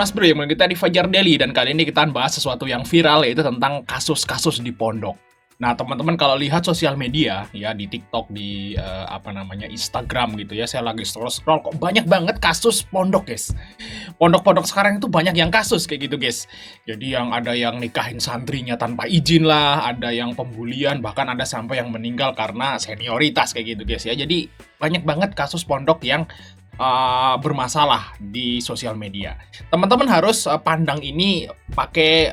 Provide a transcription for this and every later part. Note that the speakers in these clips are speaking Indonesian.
Mas Bro, yang kita di Fajar Daily, dan kali ini kita akan bahas sesuatu yang viral, yaitu tentang kasus-kasus di pondok. Nah, teman-teman kalau lihat sosial media ya, di TikTok, di Instagram gitu ya, saya lagi scroll kok banyak banget kasus pondok, guys. Pondok-pondok sekarang itu banyak yang kasus kayak gitu, guys. Jadi yang ada yang nikahin santrinya tanpa izin lah, ada yang pembulian, bahkan ada sampai yang meninggal karena senioritas kayak gitu, guys ya. Jadi banyak banget kasus pondok yang bermasalah di sosial media. Teman-teman harus pandang ini pakai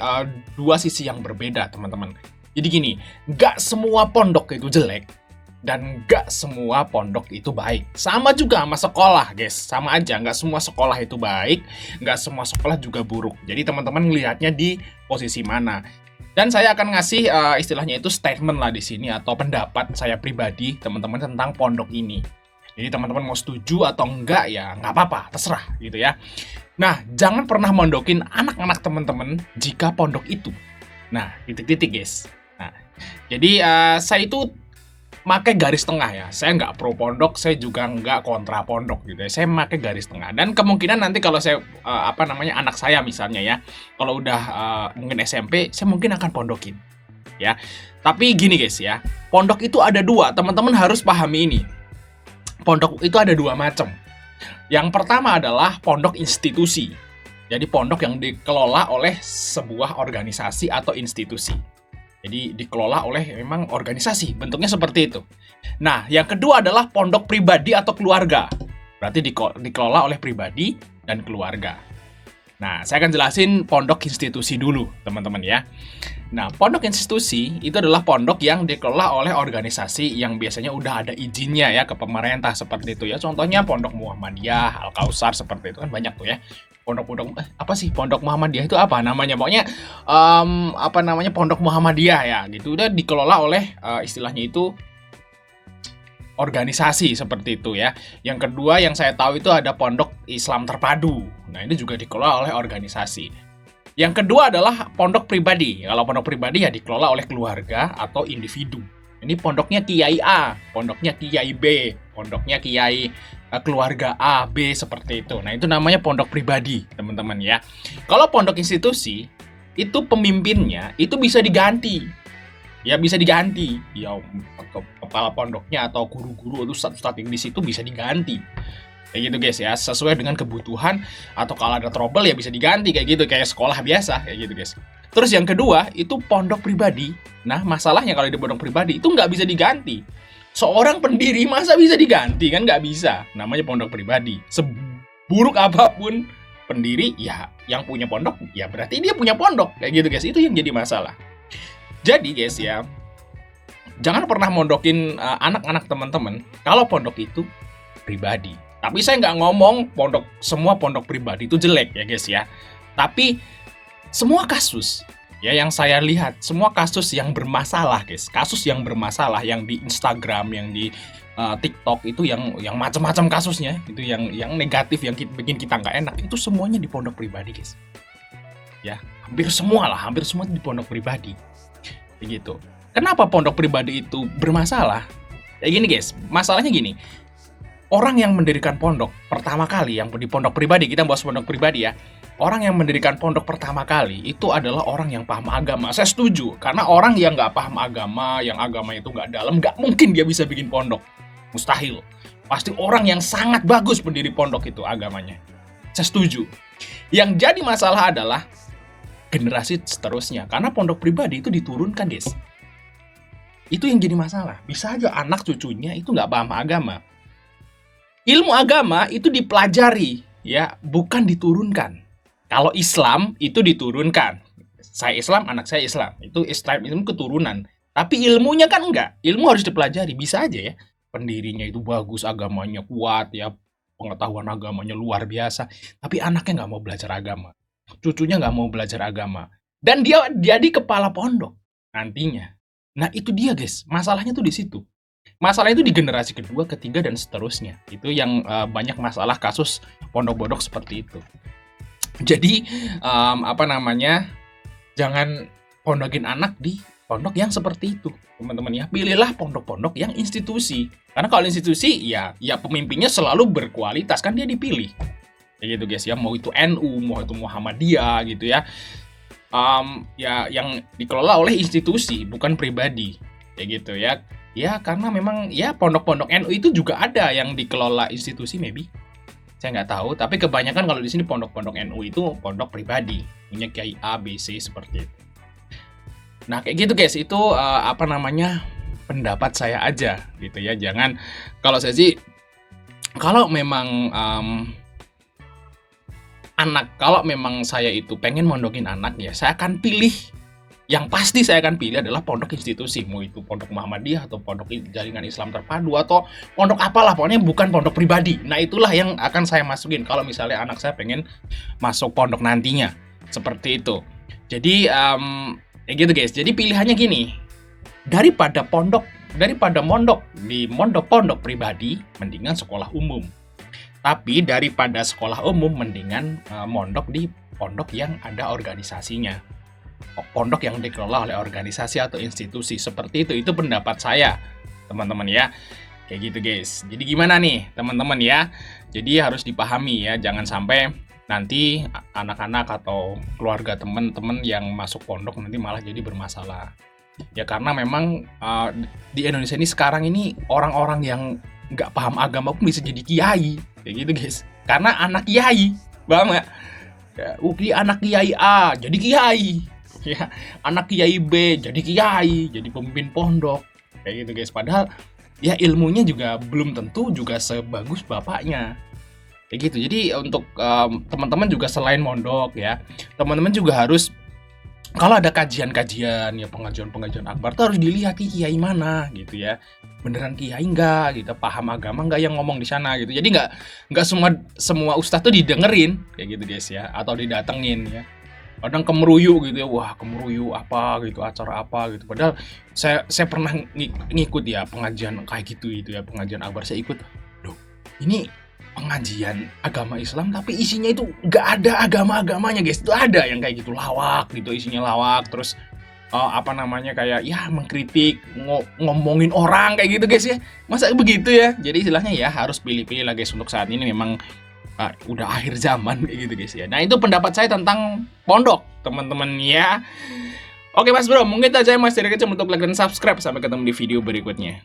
dua sisi yang berbeda, teman-teman. Jadi gini, nggak semua pondok itu jelek dan nggak semua pondok itu baik. Sama juga sama sekolah, guys. Sama aja, nggak semua sekolah itu baik, nggak semua sekolah juga buruk. Jadi teman-teman ngelihatnya di posisi mana. Dan saya akan ngasih istilahnya itu statement lah di sini, atau pendapat saya pribadi, teman-teman, tentang pondok ini. Jadi teman-teman mau setuju atau enggak ya nggak apa-apa, terserah gitu ya. Nah, jangan pernah mondokin anak-anak teman-teman jika pondok itu. Nah, titik-titik, guys. Nah, jadi saya itu pakai garis tengah ya. Saya nggak pro pondok, saya juga nggak kontra pondok gitu ya. Saya pakai garis tengah. Dan kemungkinan nanti kalau saya anak saya misalnya ya, kalau udah mungkin SMP, saya mungkin akan pondokin. Ya. Tapi gini, guys ya. Pondok itu ada dua, teman-teman harus pahami ini. Pondok itu ada dua macam. Yang pertama adalah pondok institusi. Jadi pondok yang dikelola oleh sebuah organisasi atau institusi. Jadi dikelola oleh memang organisasi, bentuknya seperti itu. Nah, yang kedua adalah pondok pribadi atau keluarga. Berarti dikelola oleh pribadi dan keluarga. Nah, saya akan jelasin pondok institusi dulu, teman-teman ya. Nah, pondok institusi itu adalah pondok yang dikelola oleh organisasi yang biasanya udah ada izinnya ya ke pemerintah, seperti itu ya. Contohnya Pondok Muhammadiyah, Al-Kausar, seperti itu kan banyak tuh ya. Pondok-pondok apa sih Pondok Muhammadiyah itu apa namanya? Pokoknya Pondok Muhammadiyah ya gitu. Udah dikelola oleh istilahnya itu organisasi seperti itu ya. Yang kedua yang saya tahu itu ada Pondok Islam Terpadu. Nah, ini juga dikelola oleh organisasi. Yang kedua adalah pondok pribadi. Kalau pondok pribadi ya dikelola oleh keluarga atau individu. Ini pondoknya Kiai A, pondoknya Kiai B, pondoknya Kiai keluarga A, B, seperti itu. Nah, itu namanya pondok pribadi, teman-teman ya. Kalau pondok institusi, itu pemimpinnya itu bisa diganti. Ya bisa diganti. Ya kepala pondoknya atau guru-guru atau ustadz yang di situ bisa diganti. Kayak gitu, guys ya, sesuai dengan kebutuhan, atau kalau ada trouble ya bisa diganti kayak gitu, kayak sekolah biasa kayak gitu, guys. Terus yang kedua itu pondok pribadi. Nah, masalahnya kalau di pondok pribadi itu nggak bisa diganti. Seorang pendiri masa bisa diganti, kan nggak bisa. Namanya pondok pribadi. Seburuk apapun pendiri, ya yang punya pondok ya berarti dia punya pondok kayak gitu, guys. Itu yang jadi masalah. Jadi, guys ya, jangan pernah mondokin anak-anak teman-teman kalau pondok itu pribadi. Tapi saya nggak ngomong semua pondok pribadi itu jelek ya, guys ya. Tapi semua kasus ya yang saya lihat, semua kasus yang bermasalah, guys. Kasus yang bermasalah yang di Instagram, yang di TikTok itu yang macam-macam kasusnya, itu yang negatif, yang bikin kita nggak enak, itu semuanya di pondok pribadi, guys. Ya, hampir semua di pondok pribadi. Begitu. Kenapa pondok pribadi itu bermasalah? Kayak gini, guys. Masalahnya gini. Orang yang mendirikan pondok pertama kali, yang di pondok pribadi, kita bahas pondok pribadi ya. Orang yang mendirikan pondok pertama kali itu adalah orang yang paham agama. Saya setuju, karena orang yang nggak paham agama, yang agamanya itu nggak dalam, nggak mungkin dia bisa bikin pondok. Mustahil. Pasti orang yang sangat bagus pendiri pondok itu agamanya. Saya setuju. Yang jadi masalah adalah generasi seterusnya, karena pondok pribadi itu diturunkan, guys. Itu yang jadi masalah. Bisa aja anak cucunya itu nggak paham agama. Ilmu agama itu dipelajari, ya, bukan diturunkan. Kalau Islam itu diturunkan. Saya Islam, anak saya Islam. Itu Islam keturunan. Tapi ilmunya kan enggak. Ilmu harus dipelajari. Bisa aja ya. Pendirinya itu bagus, agamanya kuat, ya, pengetahuan agamanya luar biasa. Tapi anaknya nggak mau belajar agama. Cucunya nggak mau belajar agama. Dan dia jadi kepala pondok nantinya. Nah, itu dia, guys. Masalahnya tuh di situ. Masalah itu di generasi kedua, ketiga, dan seterusnya. Itu yang banyak masalah kasus pondok-pondok seperti itu. Jadi, jangan pondokin anak di pondok yang seperti itu, teman-teman ya. Pilihlah pondok-pondok yang institusi. Karena kalau institusi, ya pemimpinnya selalu berkualitas, kan dia dipilih. Kayak gitu guys ya, mau itu NU, mau itu Muhammadiyah gitu ya. Ya yang dikelola oleh institusi bukan pribadi. Kayak gitu ya. Ya karena memang ya pondok-pondok NU itu juga ada yang dikelola institusi maybe. Saya nggak tahu, tapi kebanyakan kalau di sini pondok-pondok NU itu pondok pribadi, punya kiai A, B, C seperti itu. Nah, kayak gitu guys, itu apa namanya? Pendapat saya aja gitu ya. Jangan kalau saya sih kalau memang kalau memang saya itu pengen mondokin anak ya, saya akan pilih yang pasti saya akan pilih adalah pondok institusi, mau itu pondok Muhammadiyah atau pondok jaringan Islam terpadu atau pondok apalah, pokoknya bukan pondok pribadi. Nah, itulah yang akan saya masukin kalau misalnya anak saya pengen masuk pondok nantinya. Seperti itu. Jadi ya gitu guys. Jadi pilihannya gini. Daripada mondok di pondok pribadi, mendingan sekolah umum. Tapi daripada sekolah umum, mendingan mondok di pondok yang ada organisasinya. Pondok yang dikelola oleh organisasi atau institusi. Seperti itu pendapat saya, teman-teman ya. Kayak gitu guys. Jadi gimana nih teman-teman ya? Jadi harus dipahami ya, jangan sampai nanti anak-anak atau keluarga teman-teman yang masuk pondok nanti malah jadi bermasalah. Ya karena memang di Indonesia ini sekarang ini orang-orang yang nggak paham agama pun bisa jadi kiai. Kayak gitu guys. Karena anak kiai, paham nggak? Ya, anak kiai A jadi kiai. Ya, anak kiai B jadi kiai, jadi pemimpin pondok. Kayak gitu guys. Padahal ya ilmunya juga belum tentu juga sebagus bapaknya. Kayak gitu. Jadi untuk teman-teman juga selain mondok ya, teman-teman juga harus kalau ada kajian-kajian ya pengajian akbar tuh harus dilihat kiai mana gitu ya. Beneran kiai enggak gitu, paham agama enggak yang ngomong di sana gitu. Jadi enggak semua ustadz tuh didengerin kayak gitu guys ya, atau didatengin ya. Kadang kemeruyu gitu ya, wah kemeruyu apa gitu, acara apa gitu. Padahal saya pernah ngikut ya pengajian kayak gitu itu ya, pengajian akbar saya ikut. Loh, ini pengajian agama Islam tapi isinya itu nggak ada agama-agamanya guys. Itu ada yang kayak gitu lawak gitu, isinya lawak, terus apa namanya kayak ya mengkritik, ngomongin orang kayak gitu guys ya. Masa begitu ya? Jadi istilahnya ya harus pilih-pilih lah guys, untuk saat ini memang udah akhir zaman kayak gitu guys ya. Nah, itu pendapat saya tentang pondok, teman-teman ya. Oke Mas Bro, mungkin itu aja Mas dari kecil, untuk like dan subscribe. Sampai ketemu di video berikutnya.